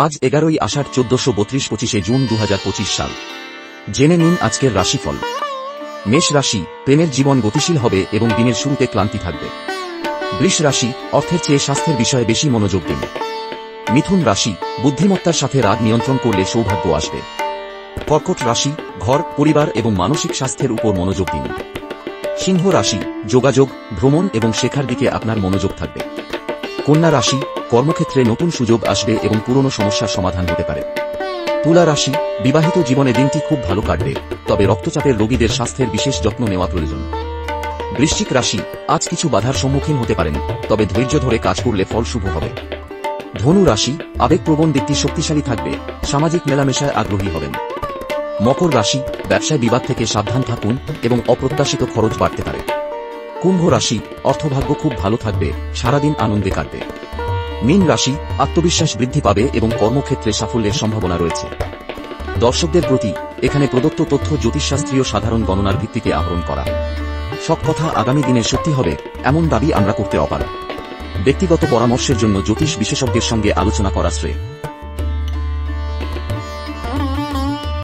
আজ 11ই আষাঢ় 1432 25 জুন 2025 সাল। জেনে নিন আজকের রাশিফল। মেষ রাশি, প্রেমের জীবন গতিশীল হবে এবং দিনের শুরুতে ক্লান্তি থাকবে। বৃষ রাশি, অর্থের চেয়ে স্বাস্থ্যের বিষয়ে বেশি মনোযোগ দিন। মিথুন রাশি, বুদ্ধিমত্তার সাথে রাগ নিয়ন্ত্রণ করলে সৌভাগ্য আসবে। কর্কট রাশি, ঘর, পরিবার এবং মানসিক স্বাস্থ্যের উপর মনোযোগ দিন। সিংহ রাশি, যোগাযোগ, ভ্রমণ এবং শেখার দিকে আপনার মনোযোগ থাকবে। কন্যা রাশি, কর্মক্ষেত্রে নতুন সুযোগ আসবে এবং পুরনো সমস্যার সমাধান হতে পারে। তুলা রাশি, বিবাহিত জীবনে দিনটি খুব ভালো কাটবে, তবে রক্তচাপের রোগীদের স্বাস্থ্যের বিশেষ যত্ন নেওয়া প্রয়োজন। বৃশ্চিক রাশি, আজ কিছু বাধার সম্মুখীন হতে পারেন, তবে ধৈর্য ধরে কাজ করলে ফল শুভ হবে। ধনু রাশি, আবেগপ্রবণ দিকটি শক্তিশালী থাকবে, সামাজিক মেলামেশায় আগ্রহী হবেন। মকর রাশি, ব্যবসায় বিবাদ থেকে সাবধান থাকুন এবং অপ্রত্যাশিত খরচ বাড়তে পারে। কুম্ভ রাশি, অর্থভাগ্য খুব ভালো থাকবে, সারাদিন আনন্দে কাটবে। মীন রাশি, আত্মবিশ্বাস বৃদ্ধি পাবে এবং কর্মক্ষেত্রে সাফল্যের সম্ভাবনা রয়েছে। দর্শকদের প্রতি, এখানে প্রদত্ত তথ্য জ্যোতিষশাস্ত্রীয় সাধারণ গণনার ভিত্তিতে আহরণ করা। সব কথা আগামী দিনে সত্যি হবে এমন দাবি আমরা করতে অপারগ। ব্যক্তিগত পরামর্শের জন্য জ্যোতিষ বিশেষজ্ঞের সঙ্গে আলোচনা করা শ্রেয়।